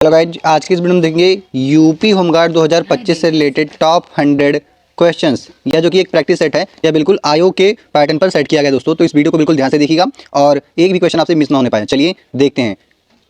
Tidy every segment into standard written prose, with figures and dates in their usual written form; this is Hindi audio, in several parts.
हेलो गाइज, आज की इस वीडियो में देखेंगे यूपी होमगार्ड 2025 से रिलेटेड टॉप 100 क्वेश्चंस। यह जो कि एक प्रैक्टिस सेट है, यह बिल्कुल आयोग के पैटर्न पर सेट किया गया दोस्तों। तो इस वीडियो को बिल्कुल ध्यान से देखिएगा और एक भी क्वेश्चन आपसे मिस ना होने पाए। चलिए देखते हैं।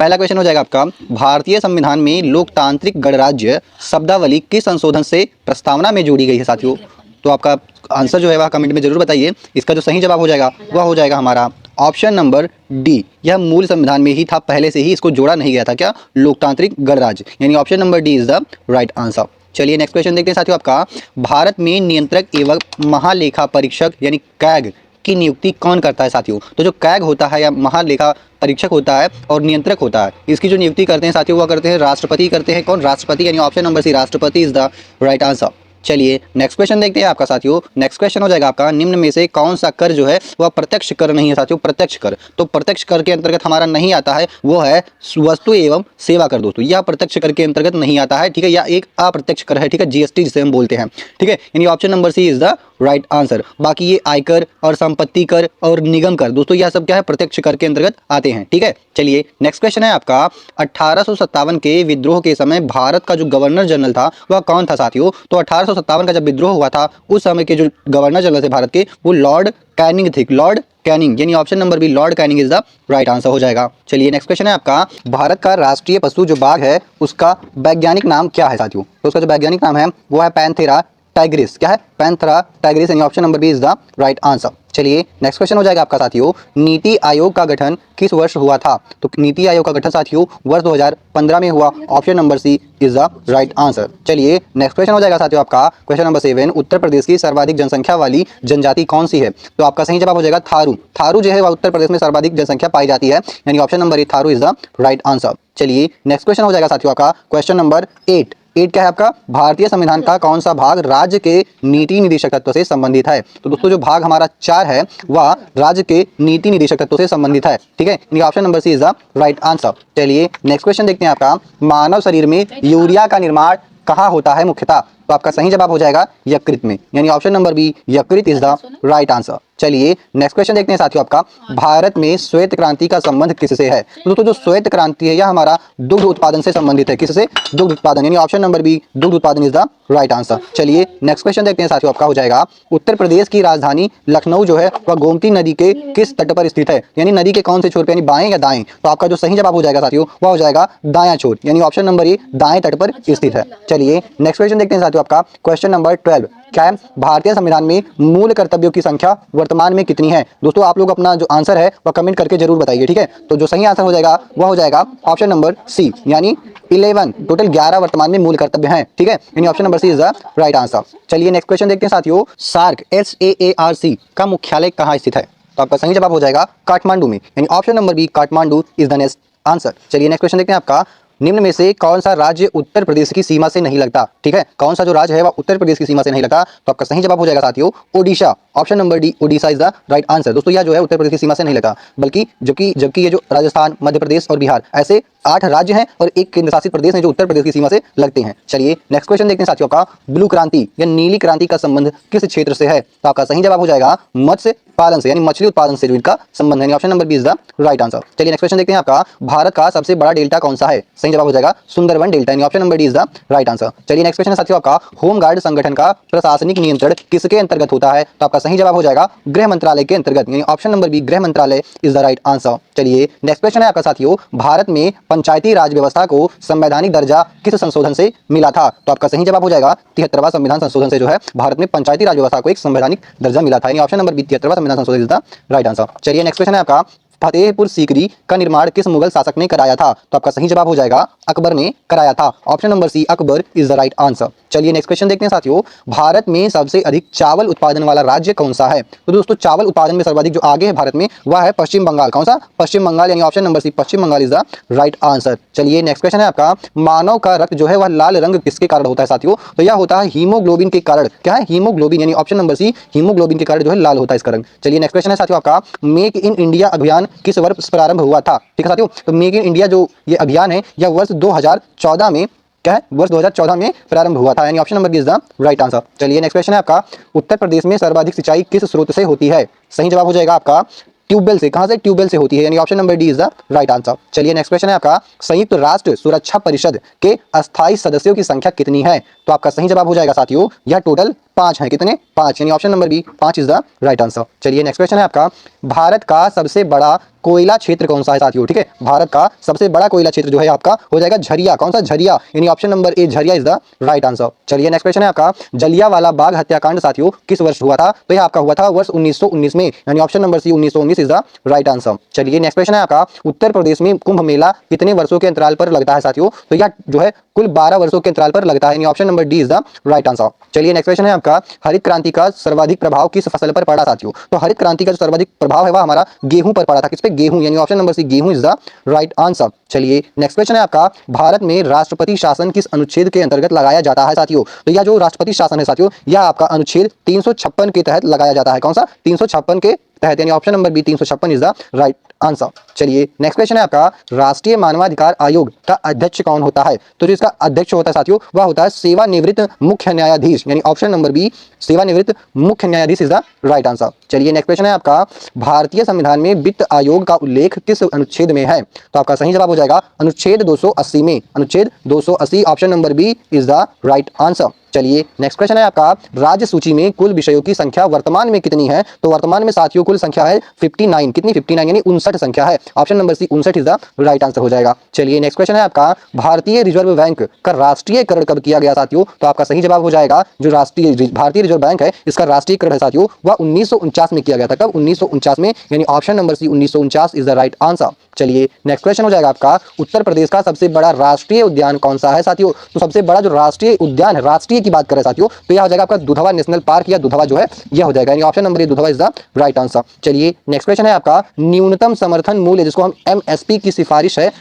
पहला क्वेश्चन हो जाएगा आपका, भारतीय संविधान में लोकतांत्रिक गणराज्य शब्दावली किस संशोधन से प्रस्तावना में जोड़ी गई है साथियों? तो आपका आंसर जो है वह कमेंट में जरूर बताइए। इसका जो सही जवाब हो जाएगा वह हो जाएगा हमारा ऑप्शन नंबर डी। यह मूल संविधान में ही था, पहले से ही इसको जोड़ा नहीं गया था। क्या? लोकतांत्रिक गणराज्य, यानी option number D is the right answer. चलिए नेक्स्ट क्वेश्चन देखते हैं साथियों। आपका भारत में नियंत्रक एवं महालेखा परीक्षक यानी कैग की नियुक्ति कौन करता है साथियों? तो जो कैग होता है या महालेखा परीक्षक होता है और नियंत्रक होता है, इसकी जो नियुक्ति करते हैं साथियों वह करते हैं राष्ट्रपति करते हैं। कौन? राष्ट्रपति, यानी ऑप्शन नंबर सी राष्ट्रपति इज द राइट आंसर। चलिए नेक्स्ट क्वेश्चन देखते हैं आपका साथियों। नेक्स्ट क्वेश्चन हो जाएगा आपका, निम्न में से कौन सा कर जो है वह प्रत्यक्ष कर नहीं है साथियों? प्रत्यक्ष कर, तो प्रत्यक्ष कर के अंतर्गत हमारा नहीं आता है, वो है वस्तु एवं सेवा कर दोस्तों। यह प्रत्यक्ष कर के अंतर्गत नहीं आता है, ठीक है। यह एक अप्रत्यक्ष कर है, ठीक है, जीएसटी जिसे हम बोलते हैं, ठीक है। यानी option number C is the right answer. बाकी ये आयकर और संपत्ति कर और निगम कर दोस्तों, यह सब क्या है? प्रत्यक्ष कर के अंतर्गत आते हैं, ठीक है। चलिए नेक्स्ट क्वेश्चन है आपका, 1857 के विद्रोह के समय भारत का जो गवर्नर जनरल था वह कौन था साथियों? तो 1857 का जब विद्रोह हुआ था उस समय के जो गवर्नर जनरल थे भारत के, वो लॉर्ड कैनिंग थे। लॉर्ड कैनिंग, यानी option number B Lord Canning is the right answer हो जाएगा। चलिए नेक्स्ट क्वेश्चन है आपका, भारत का राष्ट्रीय पशु जो बाघ है उसका वैज्ञानिक नाम क्या है साथियों? तो उसका जो वैज्ञानिक नाम है वो है पैंथेरा टाइग्रिस। क्या है? पैंथेरा टाइग्रिस, यानी option number B is the right answer. चलिए नेक्स्ट क्वेश्चन हो जाएगा आपका साथियों, नीति आयोग का गठन किस वर्ष हुआ था? तो नीति आयोग का गठन साथियों वर्ष 2015 में हुआ। Option number C is the right answer. चलिए नेक्स्ट क्वेश्चन हो जाएगा साथियों आपका, क्वेश्चन नंबर 7, उत्तर प्रदेश की सर्वाधिक जनसंख्या वाली जनजाति कौन सी है? तो आपका सही जवाब हो जाएगा थारू। थारू जो है वह उत्तर प्रदेश में सर्वाधिक जनसंख्या पाई जाती है, यानी option number A Tharu is the right answer. चलिए नेक्स्ट क्वेश्चन हो जाएगा साथियों आपका, क्वेश्चन नंबर 8 क्या है आपका, भारतीय संविधान का कौन सा भाग राज्य के नीति निदेशक तत्व से संबंधित है? तो दोस्तों जो भाग हमारा 4 है वह राज्य के नीति निदेशक तत्व से संबंधित है, ठीक है। यानी option number C is the right answer. चलिए नेक्स्ट क्वेश्चन देखते हैं आपका, मानव शरीर में यूरिया का निर्माण कहाँ होता है मुख्यतः? तो आपका सही जवाब हो जाएगा यकृत में, यानी ऑप्शन नंबर बी यकृत इज द राइट आंसर। चलिए नेक्स्ट क्वेश्चन देखते हैं साथियों आपका, भारत में श्वेत क्रांति का संबंध किससे है? तो दोस्तों जो श्वेत क्रांति है यह हमारा दुग्ध उत्पादन से संबंधित है। किससे? दुग्ध उत्पादन, यानी ऑप्शन नंबर बी दुग्ध उत्पादन इज द राइट आंसर। चलिए नेक्स्ट क्वेश्चन देखते हैं साथियों आपका हो जाएगा, उत्तर प्रदेश की राजधानी लखनऊ जो है वह गोमती नदी के किस तट पर स्थित है? यानी नदी के कौन से छोर पर, यानी बाएं या दाएं? तो आपका जो सही जवाब हो जाएगा साथियों वह हो जाएगा दायां छोर, यानी ऑप्शन नंबर ए दाएं तट पर स्थित है। चलिए नेक्स्ट क्वेश्चन देखते हैं साथियों आपका, क्वेश्चन नंबर 12 क्या है, भारतीय संविधान में मूल कर्तव्यों की संख्या वर्तमान में कितनी है? दोस्तों आप लोग अपना जो आंसर है वह कमेंट करके जरूर बताइए, ठीक है। तो जो सही आंसर हो जाएगा वह हो जाएगा ऑप्शन नंबर सी, यानी 11। टोटल 11 वर्तमान में मूल कर्तव्य हैं, ठीक है। यानी option number C is the right answer. चलिए नेक्स्ट क्वेश्चन देखते हैं साथियों, सार्क SAARC का मुख्यालय कहाँ स्थित है? तो आपका सही जवाब हो जाएगा काठमांडू में, यानी option number B Kathmandu is the next answer. चलिए नेक्स्ट क्वेश्चन देखते हैं आपका, निम्न में से कौन सा राज्य उत्तर प्रदेश की सीमा से नहीं लगता? ठीक है, कौन सा जो राज्य है वह उत्तर प्रदेश की सीमा से नहीं लगता? तो आपका सही जवाब हो जाएगा साथियों Odisha. Option number D Odisha is the right answer. दोस्तों यह जो है उत्तर प्रदेश की सीमा से नहीं लगता, बल्कि जबकि ये जो राजस्थान, मध्य प्रदेश और बिहार ऐसे 8 राज्य हैं और एक केंद्र शासित प्रदेश है जो उत्तर प्रदेश की सीमा से लगते हैं। चलिए नेक्स्ट क्वेश्चन देखते हैं साथियों का, ब्लू क्रांति या नीली क्रांति का संबंध किस क्षेत्र से है? तो आपका सही जवाब हो जाएगा मत्स्य पालन से, यानी मछली उत्पादन से इनका संबंध है। Option number B is the right answer. चलिए नेक्स्ट क्वेश्चन देखते हैं आपका, भारत का सबसे बड़ा डेल्टा कौन सा है? सही जवाब हो जाएगा सुंदरवन डेल्टा, यानी option number D is the right answer. चलिए नेक्स्ट क्वेश्चन है साथियों आपका, होमगार्ड संगठन का प्रशासनिक नियंत्रण किसके अंतर्गत होता है? तो आपका सही जवाब हो जाएगा गृह मंत्रालय के अंतर्गत, यानी ऑप्शन नंबर बी गृह मंत्रालय इज द राइट आंसर। चलिए नेक्स्ट क्वेश्चन है आपका साथियों, भारत में पंचायती राज व्यवस्था को संवैधानिक दर्जा किस संशोधन से मिला था? तो आपका सही जवाब हो जाएगा 73वां संविधान संशोधन से जो है भारत में पंचायती राज व्यवस्था को एक संवैधानिक दर्जा मिला था, यानी ऑप्शन नंबर बी 73वां संविधान संशोधन इज द राइट आंसर। चलिए नेक्स्ट क्वेश्चन है आपका, फतेहपुर सीकरी का निर्माण किस मुगल शासक ने कराया था? तो आपका सही जवाब हो जाएगा अकबर ने कराया था। Option number C Akbar is the right answer. चलिए नेक्स्ट क्वेश्चन देखते हैं साथियों, भारत में सबसे अधिक चावल उत्पादन वाला राज्य कौन सा है? तो दोस्तों चावल उत्पादन में सर्वाधिक जो आगे है भारत में वह है पश्चिम बंगाल। कौन सा? पश्चिम बंगाल, यानी option number C Paschim Bangal is the right answer. चलिए नेक्स्ट क्वेश्चन है आपका, मानव का रक्त जो है वह लाल रंग किसके कारण होता है साथियों? तो यह होता है हीमोग्लोबिन के कारण। क्या है? हीमोग्लोबिन, यानी ऑप्शन नंबर सी हीमोग्लोबिन के कारण जो है लाल होता है इसका रंग। चलिए नेक्स्ट क्वेश्चन है साथियों आपका, मेक इन इंडिया अभियान किस वर्ष प्रारंभ हुआ था? ठीक है साथियों, तो मेक इन इंडिया जो ये अभियान है यह वर्ष 2014 में क्या है? वर्ष 2014 में प्रारंभ हुआ था, यानी option number B is the right answer. चलिए नेक्स्ट क्वेश्चन है आपका, उत्तर प्रदेश में सर्वाधिक सिंचाई किस स्रोत से होती है? सही जवाब हो जाएगा आपका ट्यूबवेल से, कहां से? ट्यूबवेल से होती है, यानी option number D is the right answer. चलिए नेक्स्ट क्वेश्चन है आपका, संयुक्त राष्ट्र सुरक्षा परिषद के अस्थायी सदस्यों की संख्या कितनी है? तो आपका सही जवाब हो जाएगा साथियों, यह टोटल 5 है। कितने? 5, यानी option number B 5 is the right answer. चलिए नेक्स्ट क्वेश्चन है आपका, भारत का सबसे बड़ा कोयला क्षेत्र कौन सा है साथियों? ठीक है, भारत का सबसे बड़ा कोयला क्षेत्र जो है आपका हो जाएगा झरिया। कौन सा? झरिया, यानी option number A Jharia is the right answer. चलिए नेक्स्ट क्वेश्चन है आपका, जलियांवाला बाग हत्याकांड साथियों किस वर्ष हुआ था? तो यह आपका हुआ था वर्ष 1919 में, यानी option number C 1919 is the right answer. चलिए नेक्स्ट क्वेश्चन है आपका, उत्तर प्रदेश में कुंभ मेला कितने वर्षों के अंतराल पर लगता है साथियों? तो यह जो है कुल 12 वर्षों के अंतराल पर लगता है, यानी option number D is the right answer. चलिए नेक्स्ट क्वेश्चन है आपका, हरित क्रांति का सर्वाधिक प्रभाव किस फसल पर पड़ा साथियों? तो हरित क्रांति का जो सर्वाधिक प्रभाव है वह हमारा गेहूं पर पड़ा था। किस पे? गेहूं, यानी ऑप्शन नंबर सी गेहूं इज द राइट आंसर। चलिए नेक्स्ट क्वेश्चन है आपका, भारत में राष्ट्रपति शासन किस अनुच्छेद के अंतर्गत लगाया जाता है साथियों? तो यह जो राष्ट्रपति शासन है साथियों, यह आपका अनुच्छेद 356 के तहत लगाया जाता है। कौन सा? 356 के तहत, यानी option number B 356 is the right answer. चलिए नेक्स्ट क्वेश्चन है आपका, राष्ट्रीय मानवाधिकार आयोग का अध्यक्ष कौन होता है? तो जो इसका अध्यक्ष होता है साथियों वह होता है सेवानिवृत्त मुख्य न्यायाधीश, यानी ऑप्शन नंबर बी सेवानिवृत्त मुख्य न्यायाधीश इज द राइट आंसर। चलिए नेक्स्ट क्वेश्चन है आपका, भारतीय संविधान में वित्त आयोग का उल्लेख किस अनुच्छेद में है? तो आपका सही जवाब हो जाएगा अनुच्छेद 280 में, अनुच्छेद 280 option number B is the right answer. चलिए नेक्स्ट क्वेश्चन है आपका, राज्य सूची में कुल विषयों की संख्या वर्तमान में कितनी है? तो वर्तमान में साथियों कुल संख्या है 59। कितनी? 59, यानी 59 संख्या है। Option number C 59 is the right answer हो जाएगा। चलिए नेक्स्ट क्वेश्चन है आपका, भारतीय रिजर्व बैंक का राष्ट्रीयकरण कब किया गया साथियों? तो आपका सही जवाब हो जाएगा, जो भारतीय रिजर्व बैंक है इसका राष्ट्रीयकरण है साथियों वह 1949 में किया गया था। कब? 1949 में, यानी option number C 1949 is the right answer. चलिए नेक्स्ट क्वेश्चन हो जाएगा आपका, उत्तर प्रदेश का सबसे बड़ा राष्ट्रीय उद्यान कौन सा है साथियों? तो सबसे बड़ा जो राष्ट्रीय उद्यान है, राष्ट्रीय की बात करें साथियों, तो यह हो जाएगा आपका दुधवा नेशनल पार्क, या दुधवा जो है यह हो जाएगा, यानी option number A Dudhwa is the right answer. चलिए नेक्स्ट क्वेश्चन है आपका, न्यूनतम समर्थन मूल्य जिसको हम एमएसपी की सिफारिश है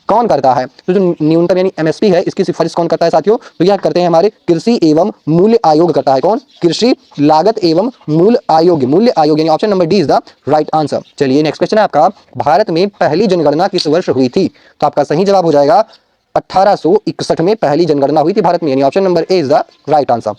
कौन करता है? तो जो न्यूनतम यानी एमएसपी है इसकी सिफारिश कौन करता है साथियों? तो यह करते हैं हमारे कृषि एवं मूल्य आयोग करता है। कौन? कृषि लागत एवं मूल्य आयोग, यानी option number D is the right answer. चलिए नेक्स्ट क्वेश्चन है आपका, भारत में पहली जनगणना किस वर्ष हुई थी? तो आपका सही जवाब हो जाएगा 1861 में पहली जनगणना हुई थी भारत में, यानी option number A is the right answer.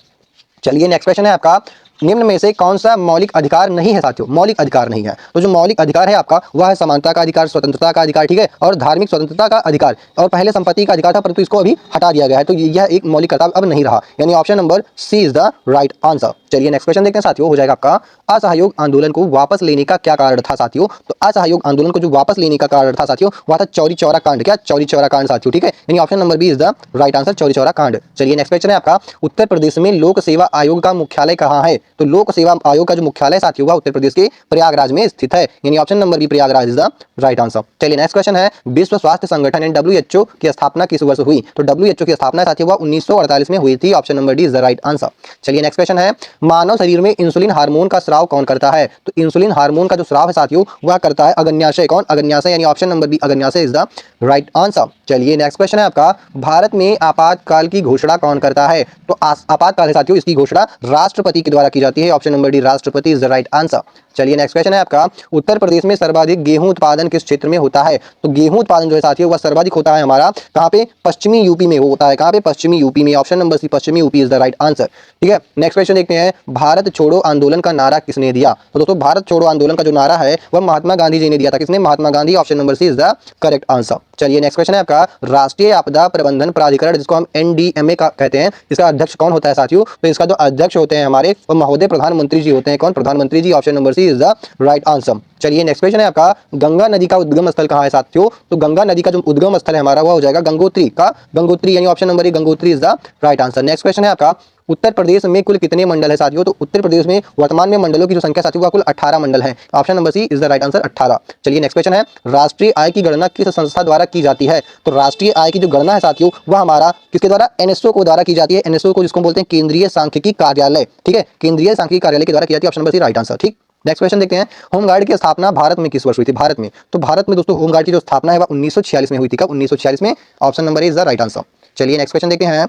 चलिए नेक्स्ट क्वेश्चन है आपका, निम्न में से कौन सा मौलिक अधिकार नहीं है साथियों? मौलिक अधिकार नहीं है, तो जो मौलिक अधिकार है आपका वह है समानता का अधिकार, स्वतंत्रता का अधिकार, ठीक है, और धार्मिक स्वतंत्रता का अधिकार। और पहले संपत्ति का अधिकार था परंतु इसको अभी हटा दिया गया है, तो यह एक मौलिक अधिकार अब नहीं रहा, यानी option number C is the right answer. चलिए नेक्स्ट क्वेश्चन देखते हैं साथियों, हो जाएगा आपका, असहयोग आंदोलन को वापस लेने का क्या कारण था साथियों? तो असहयोग आंदोलन को जो वापस लेने का कारण था साथियों वह था चौरी चौरा कांड। क्या? चौरी चौरा कांड साथियों, ठीक है, यानी option number B is the right answer, Chauri Chaura कांड। चलिए नेक्स्ट क्वेश्चन है आपका, उत्तर प्रदेश में लोक सेवा आयोग का मुख्यालय कहाँ है? तो लोक सेवा आयोग का जो मुख्यालय साथियों वह उत्तर प्रदेश के प्रयागराज में स्थित है, यानी option number B Prayagraj is the right answer. चलिए नेक्स्ट क्वेश्चन है, विश्व स्वास्थ्य संगठन यानी डब्ल्यूएचओ की स्थापना किस वर्ष हुई? तो डब्ल्यूएचओ की स्थापना साथियों वह 1948 में हुई थी, option number D is the right answer. चलिए नेक्स्ट क्वेश्चन है, मानव शरीर में इंसुलिन हार्मोन का स्राव कौन करता है? तो इंसुलिन हार्मोन का जो स्राव है साथियों वह करता है अग्न्याशय। कौन? अग्न्याशय, यानी ऑप्शन नंबर बी अग्न्याशय इज द राइट आंसर। चलिए नेक्स्ट क्वेश्चन है आपका, भारत में आपातकाल की घोषणा कौन करता है? तो आपातकाल है साथियों इसकी घोषणा राष्ट्रपति के द्वारा की जाती है, ऑप्शन नंबर डी राष्ट्रपति इज द राइट आंसर। चलिए नेक्स्ट क्वेश्चन है आपका, उत्तर प्रदेश में सर्वाधिक गेहूं उत्पादन किस क्षेत्र में होता है? तो गेहूं उत्पादन जो है साथियों वह सर्वाधिक होता है हमारा कहां पे? पश्चिमी यूपी में होता है। कहां पे? पश्चिमी यूपी में, ऑप्शन नंबर सी पश्चिमी UP is the right answer. ठीक है, नेक्स्ट क्वेश्चन देखते हैं, भारत छोड़ो आंदोलन का नारा किसने दिया? तो दोस्तों भारत छोड़ो आंदोलन का जो नारा है वह महात्मा गांधी जी ने दिया था। किसने? Mahatma Gandhi, option number C is the correct answer. चलिए नेक्स्ट क्वेश्चन है आपका, राष्ट्रीय आपदा प्रबंधन प्राधिकरण जिसको हम एनडीएमए का कहते हैं, इसका अध्यक्ष कौन होता है साथियों? तो इसका जो अध्यक्ष होते हैं हमारे वो महोदय प्रधानमंत्री जी होते हैं। कौन? प्रधानमंत्री जी, option number C is the right answer. चलिए नेक्स्ट क्वेश्चन है आपका, गंगा नदी का उद्गम स्थल कहाँ है साथियों? तो गंगा नदी का जो उद्गम स्थल है हमारा वह हो जाएगा गंगोत्री का, गंगोत्री, यानी option number A Gangotri is the right answer. Next question है आपका, उत्तर प्रदेश में कुल कितने मंडल है साथियों? तो उत्तर प्रदेश में वर्तमान में मंडलों की जो संख्या साथियों वह कुल 18 मंडल है, option number C is the right answer 18। चलिए नेक्स्ट क्वेश्चन है, राष्ट्रीय आय की गणना किस संस्था द्वारा की जाती है? तो राष्ट्रीय आय की जो गणना है साथियों वह हमारा किसके द्वारा? एनएसओ को द्वारा की जाती है। एनएसओ को जिसको बोलते हैं केंद्रीय सांख्यिकी कार्यालय, ठीक है, केंद्रीय सांख्यिकी कार्यालय के द्वारा की जाती है, option number C right answer. ठीक, नेक्स्ट क्वेश्चन देखते हैं, होमगार्ड की स्थापना भारत में किस वर्ष हुई थी? भारत में, तो भारत में दोस्तों होमगार्ड की जो स्थापना है वह 1946 में हुई थी। कब? 1946 में, option number A is the right answer. चलिए नेक्स्ट क्वेश्चन देखते हैं,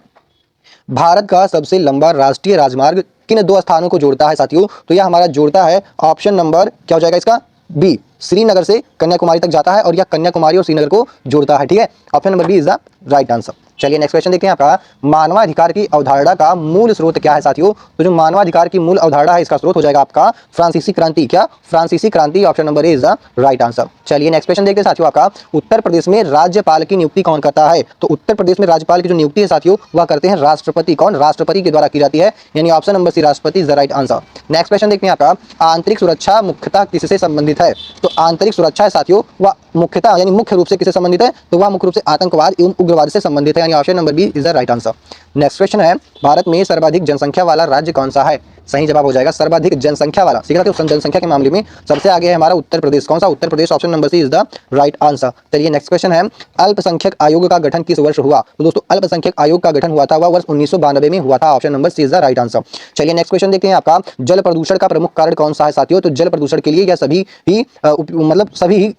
भारत का सबसे लंबा राष्ट्रीय राजमार्ग किन दो स्थानों को जोड़ता है साथियों? तो यह हमारा जोड़ता है, ऑप्शन नंबर क्या हो जाएगा इसका? बी, श्रीनगर से कन्याकुमारी तक जाता है और यह कन्याकुमारी और श्रीनगर को जोड़ता है। ठीक है, option number B is the right answer. चलिए नेक्स्ट क्वेश्चन देखते हैं आपका, मानवाधिकार की अवधारणा का मूल स्रोत क्या है साथियों? तो जो मानवाधिकार की मूल अवधारणा है इसका स्रोत हो जाएगा आपका फ्रांसीसी क्रांति। क्या? फ्रांसीसी क्रांति, option number A is the right answer. चलिए नेक्स्ट क्वेश्चन देखते हैं साथियों आपका, उत्तर प्रदेश में राज्यपाल की नियुक्ति कौन करता है? तो उत्तर प्रदेश में राज्यपाल की जो नियुक्ति है साथियों वह करते हैं राष्ट्रपति। कौन? राष्ट्रपति के द्वारा की जाती है, यानी ऑप्शन नंबर सी राष्ट्रपति is the right answer. Next question देखते हैं आपका, आंतरिक सुरक्षा मुख्यतः किससे संबंधित है? तो आंतरिक सुरक्षा है साथियों वह मुख्यतः यानी मुख्य रूप से किससे संबंधित है? तो वह मुख्य रूप से आतंकवाद एवं उग्रवाद से संबंधित है, यानी option number B is the right answer. Next question है, भारत में सर्वाधिक जनसंख्या वाला राज्य कौन सा है? सही जवाब हो जाएगा सर्वाधिक जनसंख्या वाला। ठीक है, तो जनसंख्या के मामले में सबसे आगे है हमारा उत्तर प्रदेश। कौन सा? Uttar Pradesh, option number C is the right answer. चलिए नेक्स्ट क्वेश्चन है, अल्पसंख्यक आयोग का गठन किस वर्ष हुआ? तो दोस्तों अल्पसंख्यक आयोग का गठन हुआ था वह वर्ष 1992 में हुआ था, option number C is the right answer. चलिए नेक्स्ट क्वेश्चन देखते हैं आपका, जल प्रदूषण का प्रमुख कारण कौन सा है साथियों? तो जल प्रदूषण के लिए यह सभी ही सभी ही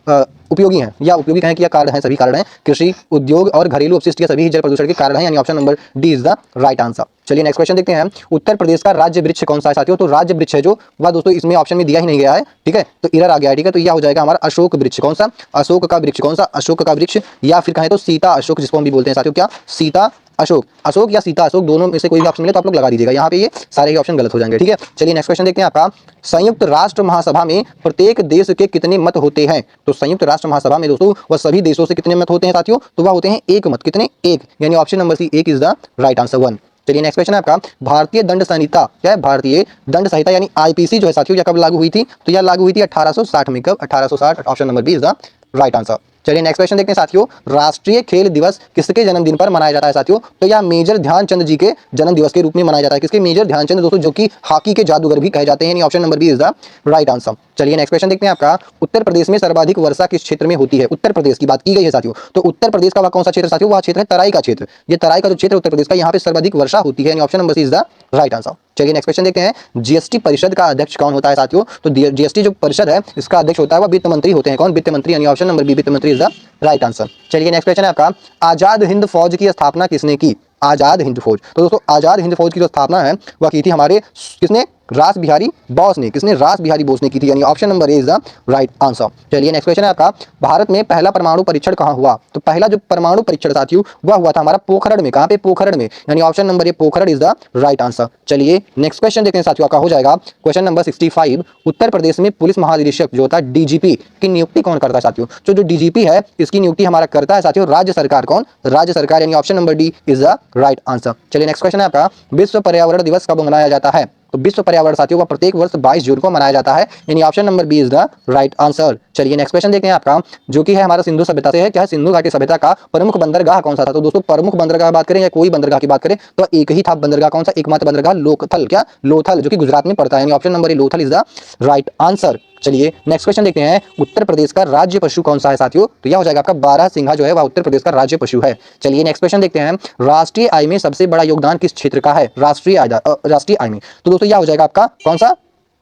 उपयोगी हैं, या उपयोगी कहें कि यह कारण है, सभी कारण हैं, कृषि, उद्योग और घरेलू अपशिष्ट, ये सभी जल प्रदूषण के कारण हैं, यानी option number D is the right answer. चलिए नेक्स्ट क्वेश्चन देखते हैं, उत्तर प्रदेश का राज्य वृक्ष कौन सा है साथियों? तो राज्य वृक्ष है जो वह दोस्तों इसमें ऑप्शन में दिया ही नहीं गया है। ठीक है, तो इधर आ गया है। ठीक है, तो यह हो जाएगा हमारा अशोक वृक्ष। कौन सा? अशोक का वृक्ष। कौन सा? अशोक का वृक्ष, या फिर कहें तो सीता अशोक जिसको हम भी बोलते हैं साथियों। क्या? सीता अशोक, अशोक या सीता अशोक, दोनों में से कोई भी ऑप्शन मिले तो आप लोग लगा दीजिएगा, यहाँ पे ये सारे ही ऑप्शन गलत हो जाएंगे। ठीक है, चलिए नेक्स्ट क्वेश्चन देखते हैं आपका, संयुक्त राष्ट्र महासभा में प्रत्येक देश के कितने मत होते हैं? तो संयुक्त राष्ट्र महासभा में दोस्तों वह सभी देशों से कितने मत होते हैं साथियों? तो वह होते हैं एक मत। कितने? एक, यानी ऑप्शन नंबर सी एक इज द राइट आंसर 1। चलिए नेक्स्ट क्वेश्चन है आपका, भारतीय दंड संहिता। क्या है? भारतीय दंड संहिता यानी आईपीसी जो है साथियों यह कब लागू हुई थी? तो यह लागू हुई थी 1860 में। कब? 1860, option number B is the right answer. चलिए नेक्स्ट क्वेश्चन देखते हैं साथियों, राष्ट्रीय खेल दिवस किसके जन्मदिन पर मनाया जाता है साथियों? तो यह मेजर ध्यानचंद जी के जन्म दिवस के रूप में मनाया जाता है। किसके? मेजर ध्यानचंद दोस्तों, जो कि हॉकी के जादूगर भी कहे जाते हैं, यानी option number B is the right answer. चलिए नेक्स्ट क्वेश्चन देखते हैं आपका, उत्तर प्रदेश में सर्वाधिक वर्षा किस क्षेत्र में होती है? उत्तर प्रदेश की बात की गई है साथियों, तो उत्तर प्रदेश का वह कौन सा क्षेत्र साथियों? वह क्षेत्र है तराई का क्षेत्र। ये तराई का जो क्षेत्र उत्तर प्रदेश का, यहाँ पे सर्वाधिक वर्षा होती है, यानी option number C is the right answer. चलिए नेक्स्ट क्वेश्चन देखते हैं, जीएसटी परिषद का अध्यक्ष कौन होता है साथियों? तो जीएसटी जो परिषद है इसका अध्यक्ष होता है वह वित्त मंत्री होते हैं। कौन? वित्त मंत्री, यानी ऑप्शन नंबर बी वित्त मंत्री इज द राइट आंसर। चलिए नेक्स्ट क्वेश्चन है आपका, आजाद हिंद फौज की स्थापना किसने की? आजाद हिंद फौज, तो दोस्तों आजाद हिंद फौज की जो स्थापना है वह की थी हमारे किसने? रास बिहारी बोस ने। किसने? रास बिहारी बोस ने की थी, यानी option number A is the right answer. चलिए नेक्स्ट क्वेश्चन है आपका, भारत में पहला परमाणु परीक्षण कहाँ हुआ? तो पहला जो परमाणु परीक्षण साथियों वह हुआ था हमारा पोखरण में। कहाँ पे? पोखरण में, यानी option number A Pokhran is the right answer. चलिए नेक्स्ट क्वेश्चन देखते हैं साथियों, आपका हो जाएगा क्वेश्चन नंबर 65, उत्तर प्रदेश में पुलिस महानिरीक्षक जो होता है डीजीपी की नियुक्ति कौन करता है साथियों? तो जो डीजीपी है इसकी नियुक्ति हमारा करता है साथियों राज्य सरकार। कौन? राज्य सरकार, यानी option number D is the right answer. चलिए नेक्स्ट क्वेश्चन है आपका, विश्व पर्यावरण दिवस कब मनाया जाता है? तो विश्व पर्यावरण साथियों का प्रत्येक वर्ष 22 जून को मनाया जाता है, यानी option number B is the right answer. चलिए नेक्स्ट क्वेश्चन देखते हैं आपका, जो कि है हमारा सिंधु सभ्यता से है। क्या है? सिंधु घाटी सभ्यता का प्रमुख बंदरगाह कौन सा था? तो दोस्तों प्रमुख बंदरगाह बात करें या कोई बंदरगाह की बात करें तो एक ही था बंदरगाह। कौन सा? एकमात्र बंदरगाह लोथल। क्या? लोथल, जो कि गुजरात में पड़ता है, यानी option number A Lothal is the right answer. चलिए नेक्स्ट क्वेश्चन देखते हैं, उत्तर प्रदेश का राज्य पशु कौन सा है साथियों? तो यह हो जाएगा आपका बारहसिंघा जो है वह उत्तर प्रदेश का राज्य पशु है। चलिए नेक्स्ट क्वेश्चन देखते हैं, राष्ट्रीय आय में सबसे बड़ा योगदान किस क्षेत्र का है? राष्ट्रीय आय में, तो दोस्तों यह हो जाएगा आपका कौन सा?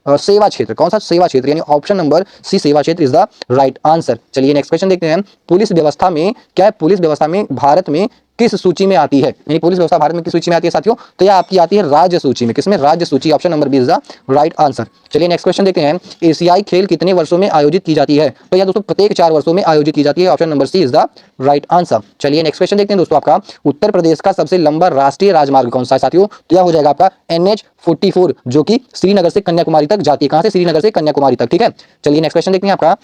सेवा क्षेत्र। कौन सा? सेवा क्षेत्र, यानी ऑप्शन नंबर सी सेवा क्षेत्र इज द राइट आंसर। चलिए नेक्स्ट क्वेश्चन देखते हैं, पुलिस व्यवस्था में क्या है? पुलिस व्यवस्था में भारत में किस सूची में आती है? यानी पुलिस व्यवस्था भारत में किस सूची में आती है साथियों? तो यह आपकी आती है राज्य सूची में। किसमें? राज्य सूची, option number B is the right answer. चलिए नेक्स्ट क्वेश्चन देखते हैं, एशियाई खेल कितने वर्षों में आयोजित की जाती है? तो यह दोस्तों प्रत्येक 4 वर्षों में आयोजित की जाती है, option number C is the right answer. चलिए नेक्स्ट क्वेश्चन देखते हैं दोस्तों, आपका उत्तर प्रदेश का सबसे लंबा राष्ट्रीय राजमार्ग कौन सा है साथियों? तो यह हो जाएगा आपका NH-44, जो कि श्रीनगर से कन्याकुमारी तक जाती है। कहां से? श्रीनगर से कन्याकुमारी तक। ठीक है, चलिए नेक्स्ट क्वेश्चन देखते हैं, आपका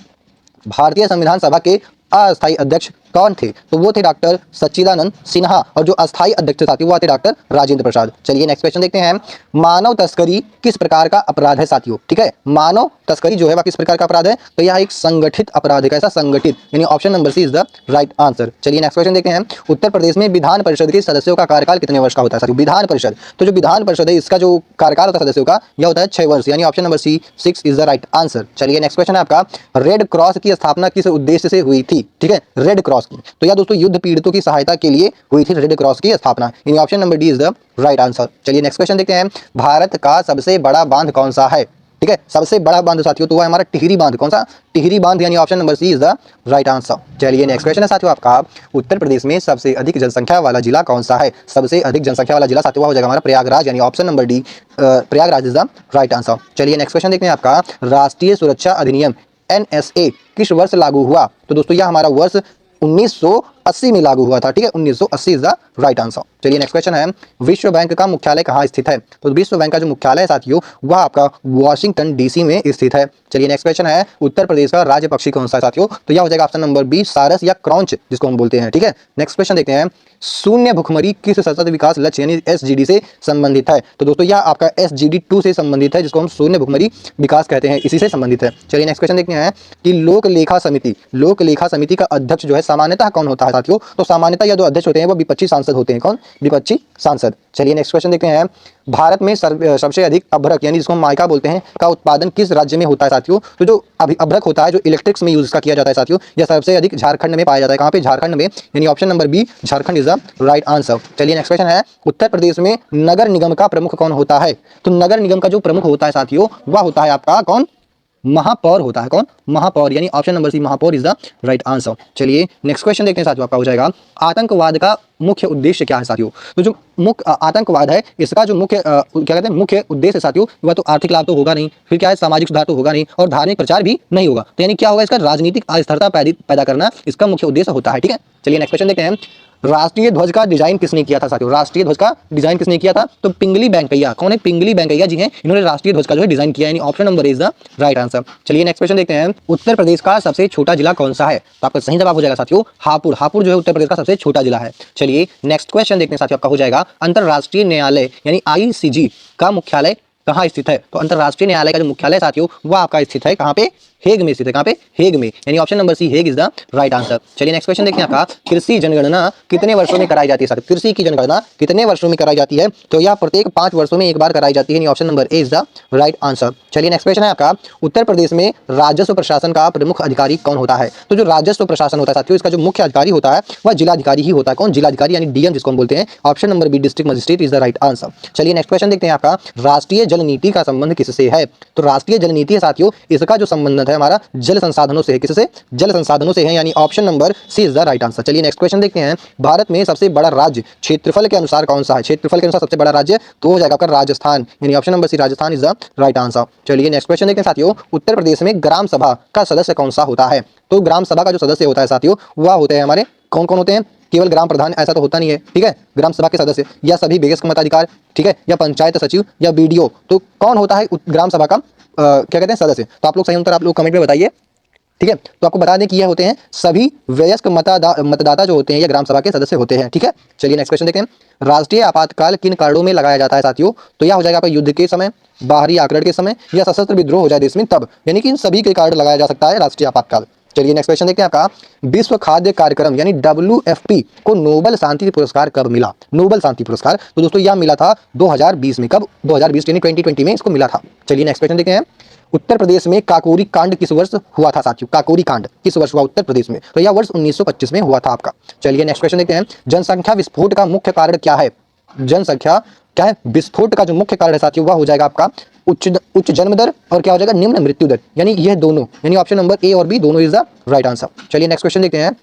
भारतीय संविधान सभा के अस्थायी अध्यक्ष कौन थे? तो वो थे डॉक्टर सच्चिदानंद सिन्हा, और जो अस्थायी अध्यक्ष साथी वो थे डॉक्टर राजेंद्र प्रसाद। चलिए नेक्स्ट क्वेश्चन देखते हैं, मानव तस्करी किस प्रकार का अपराध है साथियों? ठीक है, मानव तस्करी जो है वह किस प्रकार का अपराध है? तो यह एक संगठित अपराध है। कैसा? संगठित, यानी option number C is the right answer. चलिए नेक्स्ट क्वेश्चन देखते हैं, उत्तर प्रदेश में विधान परिषद के सदस्यों का कार्यकाल कितने वर्ष का होता है साथियों? विधान परिषद, तो जो विधान परिषद है इसका जो कार्यकाल होता है सदस्यों का यह होता है 6 वर्ष, यानी option number C 6 is the right answer. चलिए नेक्स्ट क्वेश्चन है आपका, रेड क्रॉस की स्थापना किस उद्देश्य से हुई थी? ठीक है, रेड क्रॉस की, तो यह दोस्तों युद्ध पीड़ितों की सहायता के लिए हुई थी रेड क्रॉस की स्थापना, यानी option number D is the right answer. चलिए नेक्स्ट क्वेश्चन देखते हैं, भारत का सबसे बड़ा बांध कौन सा है? ठीक है, सबसे बड़ा बांध साथियों तो वो है हमारा टिहरी बांध। कौन सा? टिहरी बांध, यानी option number C is the right answer. चलिए नेक्स्ट क्वेश्चन है साथियों आपका, उत्तर प्रदेश में सबसे अधिक जनसंख्या वाला जिला कौन सा है? सबसे अधिक जनसंख्या वाला जिला साथियों हो जाएगा हमारा प्रयागराज, यानी option number D Prayagraj is the right answer. चलिए नेक्स्ट क्वेश्चन देखते हैं आपका, राष्ट्रीय सुरक्षा अधिनियम NSA किस वर्ष लागू हुआ? तो दोस्तों यह हमारा वर्ष 1980 में लागू हुआ था, ठीक है, 1980 इज द राइट आंसर। चलिए नेक्स्ट क्वेश्चन है, विश्व बैंक का मुख्यालय कहाँ स्थित है? तो विश्व बैंक का जो मुख्यालय है साथियों वह आपका वॉशिंगटन डीसी में स्थित है। चलिए नेक्स्ट क्वेश्चन है, उत्तर प्रदेश का राज्य पक्षी कौन सा है साथियों? तो यह हो जाएगा ऑप्शन नंबर बी, सारस या क्रॉन्च जिसको हम बोलते हैं, ठीक है। नेक्स्ट क्वेश्चन देखते हैं, शून्य भुखमरी किस सतत विकास लक्ष्य यानी SGD से संबंधित है? तो दोस्तों यह आपका SGD 2 से संबंधित है, जिसको हम शून्य भुखमरी विकास कहते हैं, इसी से संबंधित है। चलिए नेक्स्ट क्वेश्चन देखते हैं कि लोक लेखा समिति का अध्यक्ष जो है सामान्यतः कौन होता है साथियों? तो सामान्यतः यह जो अध्यक्ष होते हैं वो विपक्षी सांसद होते हैं। कौन? विपक्षी सांसद। चलिए नेक्स्ट क्वेश्चन देखते हैं, भारत में सबसे अधिक अभ्रक यानी जिसको हम माइका बोलते हैं का उत्पादन किस राज्य में होता है साथियों? तो जो अभ्रक होता है जो इलेक्ट्रिक्स में यूज किया जाता है साथियों, यह सबसे अधिक झारखंड में पाया जाता है। कहाँ पे? झारखंड में, यानी option number B, Jharkhand is the right answer. चलिए नेक्स्ट क्वेश्चन है, उत्तर प्रदेश में नगर निगम का प्रमुख कौन होता है? तो नगर निगम का जो प्रमुख होता है साथियों वह होता है आपका कौन? महापौर होता है। कौन? महापौर, यानी ऑप्शन नंबर सी, महापौर इज द राइट आंसर। चलिए नेक्स्ट क्वेश्चन देखते हैं साथियों, आपका हो जाएगा, आतंकवाद का मुख्य उद्देश्य क्या है साथियों? तो जो मुख्य आतंकवाद है इसका जो मुख्य क्या कहते हैं मुख्य उद्देश्य साथियों, वह तो आर्थिक लाभ तो होगा नहीं, फिर क्या है सामाजिक सुधार तो होगा नहीं, और धार्मिक प्रचार भी नहीं होगा। तो यानी क्या होगा? इसका राजनीतिक अस्थिरता पैदा करना इसका मुख्य उद्देश्य होता है, ठीक है। चलिए नेक्स्ट क्वेश्चन देखते हैं, राष्ट्रीय ध्वज का डिजाइन किसने किया था साथियों? राष्ट्रीय ध्वज का डिजाइन किसने किया था? तो पिंगली वेंकैया। कौन है? पिंगली वेंकैया जी हैं, इन्होंने राष्ट्रीय ध्वज का जो है डिजाइन किया, यानी option number is the right answer. चलिए नेक्स्ट क्वेश्चन देखते हैं, उत्तर प्रदेश का सबसे छोटा जिला कौन सा है? तो आपका सही जवाब हो जाएगा साथियों हापुड़। हापुड़ जो है उत्तर प्रदेश का सबसे छोटा जिला है। चलिए नेक्स्ट क्वेश्चन देखते हैं साथियों, आपका हो जाएगा, अंतरराष्ट्रीय न्यायालय यानी ICJ का मुख्यालय कहाँ स्थित है? तो अंतरराष्ट्रीय न्यायालय का जो मुख्यालय साथियों वह आपका स्थित है कहाँ पे? हेग में स्थित है। कहाँ पे? हेग में, यानी option number C, Hague is the right answer. चलिए नेक्स्ट क्वेश्चन देखते हैं, आपका कृषि जनगणना कितने वर्षों में कराई जाती है? कृषि की जनगणना कितने वर्षों में कराई जाती है? तो यह प्रत्येक 5 वर्षों में एक बार कराई जाती है, यानी option number A is the right answer. चलिए नेक्स्ट क्वेश्चन है आपका, उत्तर प्रदेश में राजस्व प्रशासन का प्रमुख अधिकारी कौन होता है? तो जो राजस्व प्रशासन होता है साथियों इसका जो मुख्य अधिकारी होता है वह जिलाधिकारी ही होता है। कौन? जिलाधिकारी, यानी DM जिसको हम बोलते हैं, option number B, district magistrate is the right answer. चलिए नेक्स्ट क्वेश्चन देखते हैं, आपका राष्ट्रीय जल नीति का संबंध किससे है? तो राष्ट्रीय जल नीति है साथियों इसका जो संबंध है हमारा जल संसाधनों से है। किससे? जल संसाधनों से है, यानी option number C is the right answer. चलिए नेक्स्ट क्वेश्चन देखते हैं, भारत में सबसे बड़ा राज्य क्षेत्रफल के अनुसार कौन सा है? क्षेत्रफल के अनुसार सबसे बड़ा राज्य तो हो जाएगा आपका राजस्थान, यानी option number C, Rajasthan is the right answer. चलिए नेक्स्ट क्वेश्चन देखते हैं साथियों, उत्तर प्रदेश में ग्राम सभा का सदस्य कौन सा होता है? तो ग्राम सभा का जो सदस्य होता है साथियों वह होते हैं हमारे कौन कौन होते हैं? केवल ग्राम प्रधान ऐसा तो होता नहीं है, ठीक है। ग्राम सभा के सदस्य या सभी वयस्क मताधिकार, ठीक है, या पंचायत सचिव या BDO, तो कौन होता है ग्राम सभा का क्या कहते हैं सदस्य? तो आप लोग सही उत्तर आप लोग कमेंट में बताइए, ठीक है। तो आपको बता दें कि यह होते हैं सभी वयस्क मतदाता जो होते हैं ये ग्राम सभा के सदस्य होते हैं, ठीक है। चलिए नेक्स्ट क्वेश्चन देखते हैं, राष्ट्रीय आपातकाल किन कारणों में लगाया जाता है साथियों? तो यह हो जाएगा आपका युद्ध के समय, बाहरी आक्रमण के समय, या सशस्त्र विद्रोह हो जाए देश में तब, यानी कि इन सभी के कारण लगाया जा सकता है राष्ट्रीय आपातकाल। चलिए नेक्स्ट क्वेश्चन देखते हैं, आपका विश्व खाद्य कार्यक्रम यानी WFP को नोबेल शांति पुरस्कार कब मिला? नोबेल शांति पुरस्कार तो दोस्तों यह मिला था 2020 में। कब? 2020 यानी 2020 में इसको मिला था। चलिए नेक्स्ट क्वेश्चन देखते हैं, उत्तर प्रदेश में काकोरी कांड किस वर्ष हुआ था साथियों? काकोरी कांड किस वर्ष हुआ उत्तर प्रदेश में? तो यह वर्ष 1925 में हुआ था आपका। चलिए नेक्स्ट क्वेश्चन देखते हैं, जनसंख्या विस्फोट का मुख्य कारण क्या है? जनसंख्या क्या है? विस्फोट का जो मुख्य कारण है साथियों वह हो जाएगा आपका उच्च जन्म दर और क्या हो जाएगा? निम्न मृत्यु दर, यानी यह दोनों, यानी ऑप्शन नंबर ए और बी दोनों इज द राइट आंसर। चलिए नेक्स्ट क्वेश्चन देखते हैं,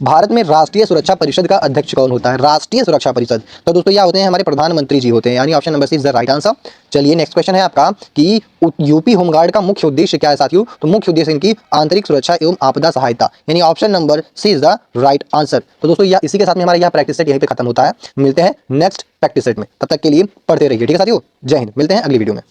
भारत में राष्ट्रीय सुरक्षा परिषद का अध्यक्ष कौन होता है? राष्ट्रीय सुरक्षा परिषद तो दोस्तों यह होते हैं हमारे प्रधानमंत्री जी होते हैं, यानी option number C is the right answer. चलिए नेक्स्ट क्वेश्चन है आपका कि यूपी होमगार्ड का मुख्य उद्देश्य क्या है साथियों? तो मुख्य उद्देश्य इनकी आंतरिक सुरक्षा एवं आपदा सहायता, यानी option number C is the right answer. तो दोस्तों यह इसी के साथ में हमारा यह प्रैक्टिस सेट यहीं पे खत्म होता है। मिलते हैं नेक्स्ट प्रैक्टिस सेट में, तब तक के लिए पढ़ते रहिए, ठीक है साथियों। जय हिंद, मिलते हैं अगली वीडियो में।